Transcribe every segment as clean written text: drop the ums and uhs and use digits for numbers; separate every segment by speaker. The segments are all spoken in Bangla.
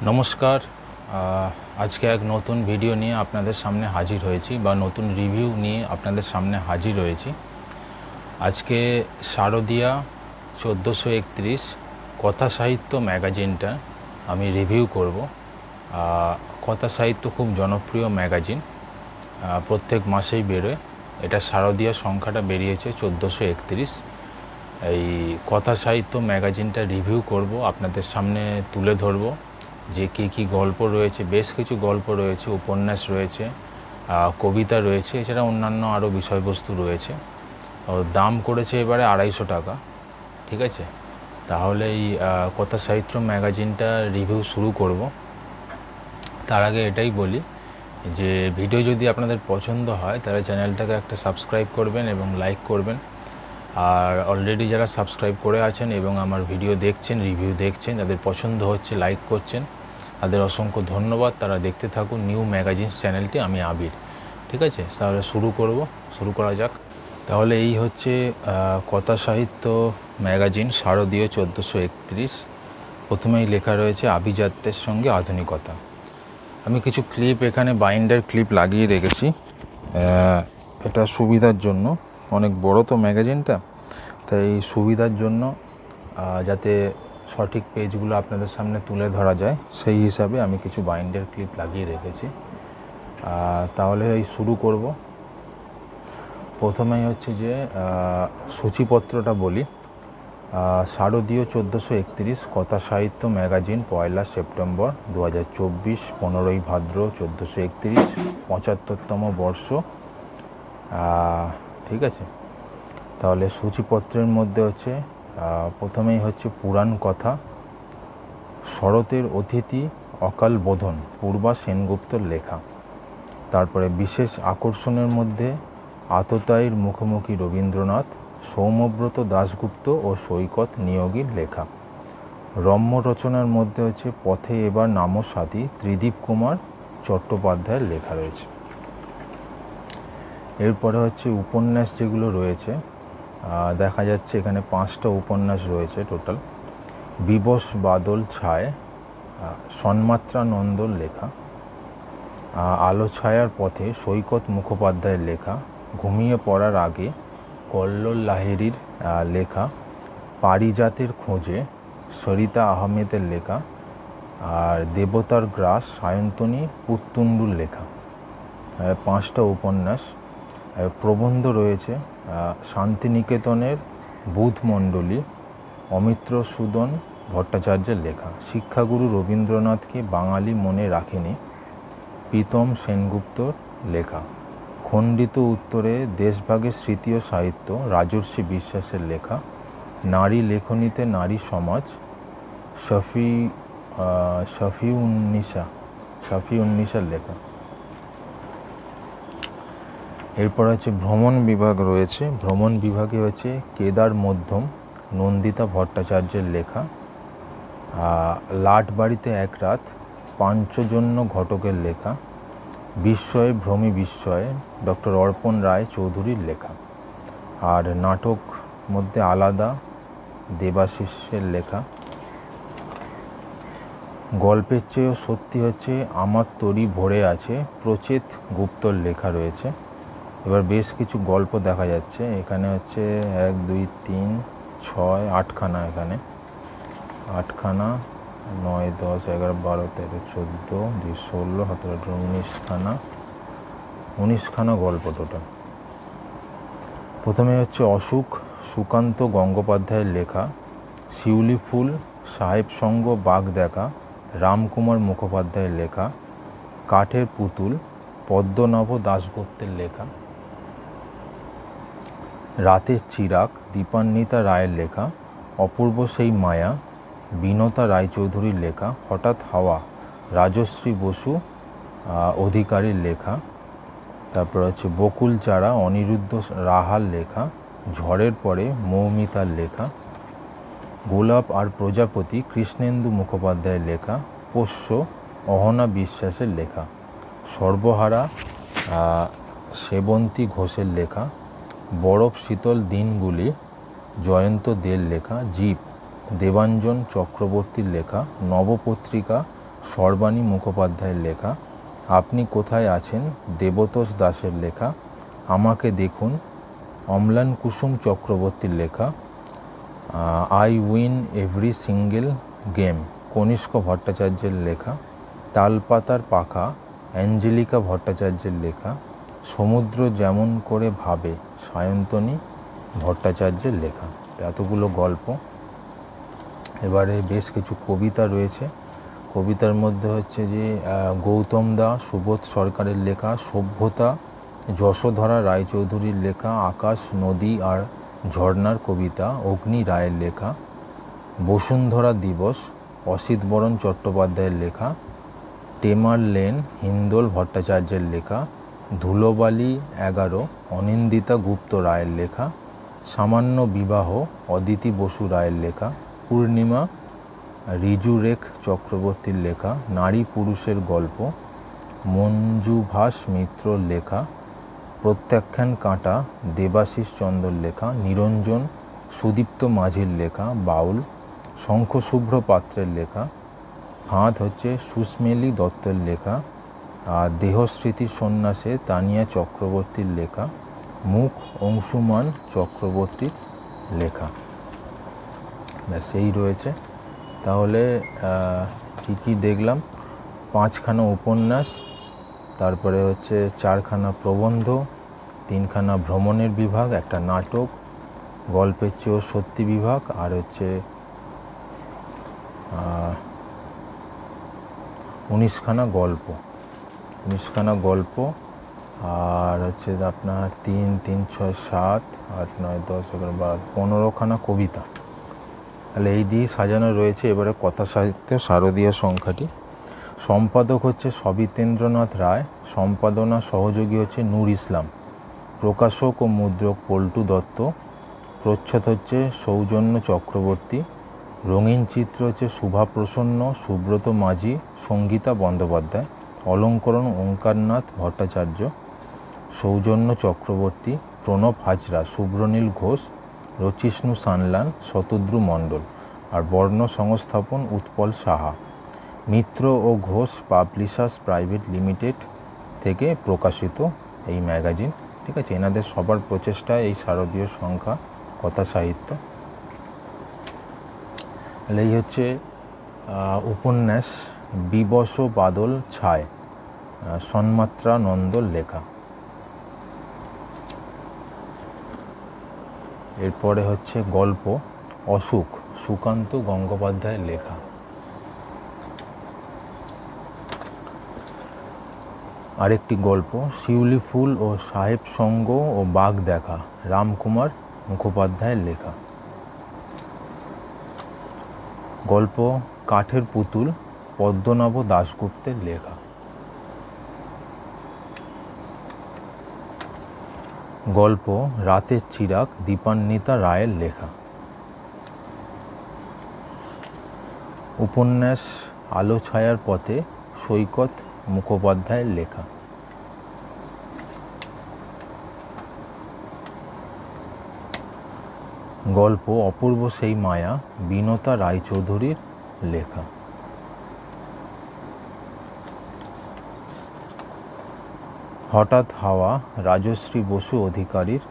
Speaker 1: নমস্কার। আজকে এক নতুন ভিডিও নিয়ে আপনাদের সামনে হাজির হয়েছি বা নতুন রিভিউ নিয়ে আপনাদের সামনে হাজির হয়েছি। আজকে শারদিয়া 1431 কথা সাহিত্য ম্যাগাজিনটা আমি রিভিউ করব। কথা সাহিত্য খুব জনপ্রিয় ম্যাগাজিন, প্রত্যেক মাসেই বেরোয়। এটা শারদিয়া সংখ্যাটা বেরিয়েছে 1431। এই কথা সাহিত্য ম্যাগাজিনটা রিভিউ করব, আপনাদের সামনে তুলে ধরব যে কী গল্প রয়েছে। বেশ কিছু গল্প রয়েছে, উপন্যাস রয়েছে, কবিতা রয়েছে, এছাড়া অন্যান্য আরও বিষয়বস্তু রয়েছে। দাম করেছে এবারে 250 টাকা। ঠিক আছে, তাহলে এই কথা সাহিত্য ম্যাগাজিনটা রিভিউ শুরু করব। তার আগে এটাই বলি যে ভিডিও যদি আপনাদের পছন্দ হয় তাহলে চ্যানেলটাকে একটা সাবস্ক্রাইব করবেন এবং লাইক করবেন। আর অলরেডি যারা সাবস্ক্রাইব করে আছেন এবং আমার ভিডিও দেখছেন, রিভিউ দেখছেন, যাদের পছন্দ হচ্ছে, লাইক করছেন, তাদের অসংখ্য ধন্যবাদ। তারা দেখতে থাকুন নিউ ম্যাগাজিন চ্যানেলটি। আমি আবির। ঠিক আছে, তাহলে শুরু করা যাক। তাহলে এই হচ্ছে কথা সাহিত্য ম্যাগাজিন শারদীয় 1431। প্রথমেই লেখা রয়েছে আভিজাত্যের সঙ্গে আধুনিকতা। আমি কিছু ক্লিপ এখানে বাইন্ডার ক্লিপ লাগিয়ে রেখেছি এটা সুবিধার জন্য। অনেক বড় তো ম্যাগাজিনটা, তাই সুবিধার জন্য যাতে সঠিক পেজগুলো আপনাদের সামনে তুলে ধরা যায় সেই হিসাবে আমি কিছু বাইন্ডার ক্লিপ লাগিয়ে রেখেছি। তাহলে এই শুরু করব। প্রথমেই হচ্ছে যে সূচিপত্রটা বলি। শারদীয় 1431 কথা সাহিত্য ম্যাগাজিন 1 সেপ্টেম্বর 2024, 15 ভাদ্র 1431, 75তম বর্ষ। ঠিক আছে, তাহলে সূচিপত্রের মধ্যে হচ্ছে প্রথমেই হচ্ছে পুরাণ কথা। শরতের অতিথি অকাল বোধন, পূর্বা সেনগুপ্তর লেখা। তারপরে বিশেষ আকর্ষণের মধ্যে আততায়ীর মুখোমুখি রবীন্দ্রনাথ, সৌম্যব্রত দাশগুপ্ত ও সৈকত নিয়োগীর লেখা। রম্য রচনার মধ্যে হচ্ছে পথে এবার নামো সাথী, ত্রিদীপ কুমার চট্টোপাধ্যায়ের লেখা রয়েছে। এরপরে হচ্ছে উপন্যাস যেগুলো রয়েছে, দেখা যাচ্ছে এখানে 5টা উপন্যাস রয়েছে টোটাল। বিবশ বাদল ছায়, সন্মাত্রা নন্দর লেখা। আলো ছায়ার পথে, সৈকত মুখোপাধ্যায়ের লেখা। ঘুমিয়ে পড়ার আগে, কল্লোল লাহিড়ীর লেখা। পারিজাতের খোঁজে, সরিতা আহমেদের লেখা। আর দেবতার গ্রাস, সায়ন্তনী পুত্তুণ্ডুর লেখা। 5টা উপন্যাস। প্রবন্ধ রয়েছে শান্তিনিকেতনের বুধমণ্ডলী, অমিত্র সুদন ভট্টাচার্যের লেখা। শিক্ষাগুরু রবীন্দ্রনাথকে বাঙালি মনে রাখেনি, প্রীতম সেনগুপ্তর লেখা। খণ্ডিত উত্তরে দেশভাগের স্মৃতি ও সাহিত্য, রাজর্ষি বিশ্বাসের লেখা। নারী লেখনীতে নারী সমাজ, শফিউন্নিসার লেখা। এরপর হচ্ছে ভ্রমণ বিভাগ রয়েছে। ভ্রমণ বিভাগে হচ্ছে কেদার মধ্যম, নন্দিতা ভট্টাচার্যের লেখা। লাট বাড়িতে এক রাত, পাঞ্চজন্য ঘটকের লেখা। বিস্ময়ে ভ্রমি বিস্ময়ে, ডক্টর অর্পণ রায় চৌধুরীর লেখা। আর নাটক মধ্যে আলাদা, দেবাশিসের লেখা। গল্পের চেয়েও সত্যি হচ্ছে আমার তরি ভরে আছে, প্রচেত গুপ্তর লেখা রয়েছে। এবার বেশ কিছু গল্প দেখা যাচ্ছে এখানে হচ্ছে 1, 2, 3, 6, 8খানা। এখানে 8খানা, 9, 10, 11, 12, 13, 14, 16, 17, 18, 19খানা গল্প টোটাল। প্রথমে হচ্ছে অসুখ, সুকান্ত গঙ্গোপাধ্যায়ের লেখা। শিউলি ফুল, সাহেব সঙ্গ বাঘ দেখা, রামকুমার মুখোপাধ্যায়ের লেখা। কাঠের পুতুল, পদ্মনাভ দাশগুপ্তের লেখা। রাতের চিরাগ, দীপান্বিতা রায়ের লেখা। অপূর্ব সেই মায়া, বিনতা রায়চৌধুরীর লেখা। হঠাৎ হাওয়া, রাজশ্রী বসু অধিকারীর লেখা। তারপর হচ্ছে বকুল চারা, অনিরুদ্ধ রাহার লেখা। ঝড়ের পরে, মৌমিতার লেখা। গোলাপ আর প্রজাপতি, কৃষ্ণেন্দু মুখোপাধ্যায়ের লেখা। পোষ্য, অহনা বিশ্বাসের লেখা। সর্বহারা, সেবন্তী ঘোষের লেখা। বরফ শীতল দিনগুলি, জয়ন্ত দের লেখা। জীব, দেবাঞ্জন চক্রবর্তীর লেখা। নবপত্রিকা, সর্বাণী মুখোপাধ্যায়ের লেখা। আপনি কোথায় আছেন দেবতোষ দাসের লেখা। আমাকে দেখুন অম্লান কুসুম চক্রবর্তীর লেখা। I win every single game Kanishka ভট্টাচার্যের লেখা। তালপাতার পাখা অ্যাঞ্জেলিকা ভট্টাচার্যের লেখা। সমুদ্র যেমন করে ভাবে সায়ন্তনী ভট্টাচার্যের লেখা। এতগুলো গল্প। এবারে বেশ কিছু কবিতা রয়েছে। কবিতার মধ্যে হচ্ছে যে গৌতম দা সুবোধ সরকারের লেখা। সভ্যতা যশোধরা রায়চৌধুরীর লেখা। আকাশ নদী আর ঝর্ণার কবিতা অগ্নি রায়ের লেখা। বসুন্ধরা দিবস অসিত বরণ চট্টোপাধ্যায়ের লেখা। টেমার লেন হিন্দোল ভট্টাচার্যের লেখা। ধুলোবালি 11 অনিন্দিতা গুপ্ত রায়ের লেখা। সামান্য বিবাহ অদিতি বসু রায়ের লেখা। পূর্ণিমা রিজুরেখ চক্রবর্তীর লেখা। নারী পুরুষের গল্প মঞ্জুভাস মিত্রর লেখা। প্রত্যাখ্যান কাঁটা দেবাশিস চন্দ্রর লেখা। নিরঞ্জন সুদীপ্ত মাঝির লেখা বাউল। শঙ্খশুভ্র পাত্রের লেখা। ফাঁদ হচ্ছে সুস্মেলি দত্তের লেখা। আর দেহস্মৃতি সন্ন্যাসে তানিয়া চক্রবর্তীর লেখা। মুখ অংশুমান চক্রবর্তীর লেখা। ব্যাস এই রয়েছে। তাহলে কি দেখলাম 5খানা উপন্যাস, তারপরে হচ্ছে 4খানা প্রবন্ধ, 3খানা ভ্রমণের বিভাগ, একটা নাটক, গল্পের চেয়েও সত্যি বিভাগ, আর হচ্ছে 19খানা গল্প। 19খানা গল্প আর হচ্ছে আপনার 3, 3, 6, 7, 8, 9, 10, 11, 12, 15খানা কবিতা। তাহলে এই দিয়ে সাজানো রয়েছে। এবারে কথা সাহিত্য শারদীয় সংখ্যাটি। সম্পাদক হচ্ছে সবিতেন্দ্রনাথ রায়। সম্পাদনা সহযোগী হচ্ছে নূর ইসলাম। প্রকাশক ও মুদ্রক পল্টু দত্ত। প্রচ্ছদ হচ্ছে সৌজন্য চক্রবর্তী। রঙিন চিত্র হচ্ছে শুভা প্রসন্ন, সুব্রত মাঝি, সঙ্গীতা বন্দ্যোপাধ্যায়। অলঙ্করণ ওঙ্কারনাথ ভট্টাচার্য, সৌজন্য চক্রবর্তী, প্রণব হাজরা, শুভ্রনীল ঘোষ, রচিষ্ণু সানলান, শতদ্রু মণ্ডল। আর বর্ণ সংস্থাপন উৎপল সাহা। মিত্র ও ঘোষ পাবলিশার্স প্রাইভেট লিমিটেড থেকে প্রকাশিত এই ম্যাগাজিন। ঠিক আছে, এনাদের সবার প্রচেষ্টায় এই শারদীয় সংখ্যা কথা সাহিত্য। এই হচ্ছে উপন্যাস বিবশ বাদল ছায়, সন্মাত্রা নন্দর লেখা। এরপরে হচ্ছে গল্প অসুখ, সুকান্ত গঙ্গোপাধ্যায়ের লেখা। আরেকটি গল্প শিউলি ফুল ও সাহেব সঙ্গ ও বাঘ দেখা, রামকুমার মুখোপাধ্যায়ের লেখা। গল্প কাঠের পুতুল, পদ্মনাভ দাশগুপ্তের লেখা। গল্প রাতের চিরাগ, দীপান্বিতা রায়ের লেখা। উপন্যাস আলো ছায়ার পথে, সৈকত মুখোপাধ্যায়ের লেখা। গল্প অপূর্ব সেই মায়া, বিনতা রায়চৌধুরীর লেখা। হঠাৎ হাওয়া, রাজশ্রী বসু অধিকারীর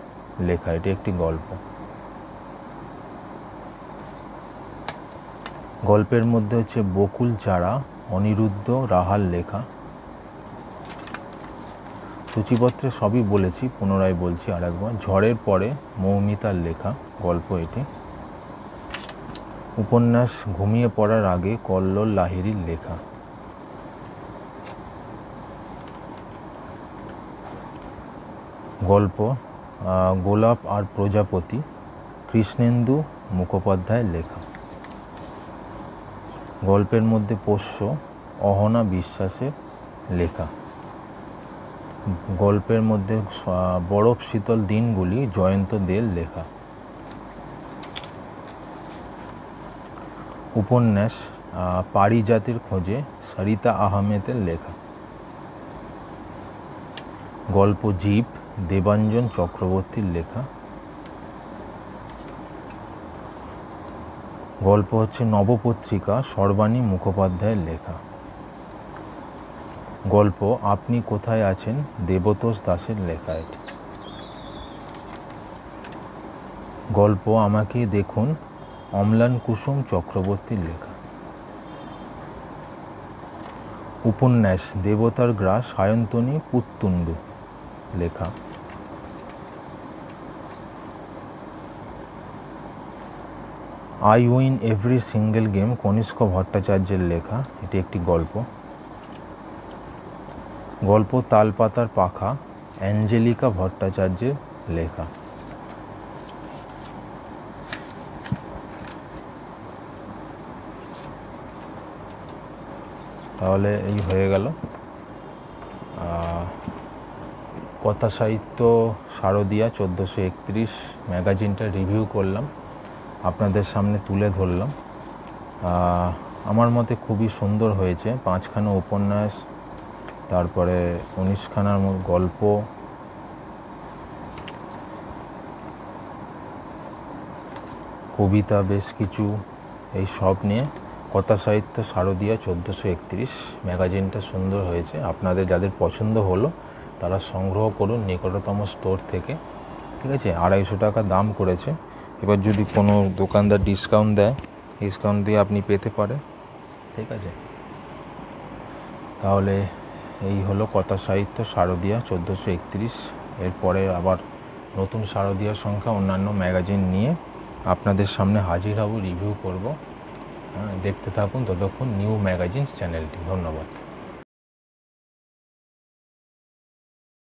Speaker 1: লেখা। এটি একটি গল্প। গল্পের মধ্যে হচ্ছে বকুল চারা, অনিরুদ্ধ রাহার লেখা। সূচিপত্রে সবই বলেছি, পুনরায় বলছি আরেকবার। ঝড়ের পরে, মৌমিতার লেখা গল্প এটি। উপন্যাস ঘুমিয়ে পড়ার আগে, কল্লোল লাহিড়ীর লেখা। গল্প গোলাপ আর প্রজাপতি, কৃষ্ণেন্দু মুখোপাধ্যায়ের লেখা। গল্পের মধ্যে পোষ্য, অহনা বিশ্বাসের লেখা। গল্পের মধ্যে বরফ শীতল দিনগুলি, জয়ন্ত দের লেখা। উপন্যাস পারিজাতের খোঁজে, সরিতা আহমেদের লেখা। গল্প জীব, দেবাঞ্জন চক্রবর্তীর লেখা। গল্প হচ্ছে নবপত্রিকা, সর্বাণী মুখোপাধ্যায়ের লেখা। গল্প আপনি কোথায় আছেন, দেবতোষ দাসের লেখা এটি। গল্প আমাকে দেখুন, অম্লান কুসুম চক্রবর্তীর লেখা। উপন্যাস দেবতার গ্রাস, সায়ন্তনী পুত্তুণ্ডু লেখা। I win every single game, Kanishka ভট্টাচার্যের লেখা, এটি একটি গল্প। গল্প তালপাতার পাখা, অ্যাঞ্জেলিকা ভট্টাচার্যের লেখা। তাহলে এই হয়ে গেল কথা সাহিত্য শারদিয়া 1431 ম্যাগাজিনটা রিভিউ করলাম, আপনাদের সামনে তুলে ধরলাম। আমার মতে খুবই সুন্দর হয়েছে। 5খানা উপন্যাস, তারপরে 19খানার গল্প, কবিতা বেশ কিছু, এই সব নিয়ে কথা সাহিত্য শারদিয়া 1431 ম্যাগাজিনটা সুন্দর হয়েছে। আপনাদের যাদের পছন্দ হলো তারা সংগ্রহ করুন নিকটতম স্টোর থেকে, ঠিক আছে। 250 টাকা দাম করেছে। এবার যদি কোনো দোকানদার ডিসকাউন্ট দেয়, ডিসকাউন্ট দিয়ে আপনি পেতে পারেন, ঠিক আছে। তাহলে এই হলো কথা সাহিত্য শারদিয়া 1431। এরপরে আবার নতুন শারদিয়া সংখ্যা অন্যান্য ম্যাগাজিন নিয়ে আপনাদের সামনে হাজির হব, রিভিউ করব। দেখতে থাকুন ততক্ষণ নিউ ম্যাগাজিনস চ্যানেলটি। ধন্যবাদ।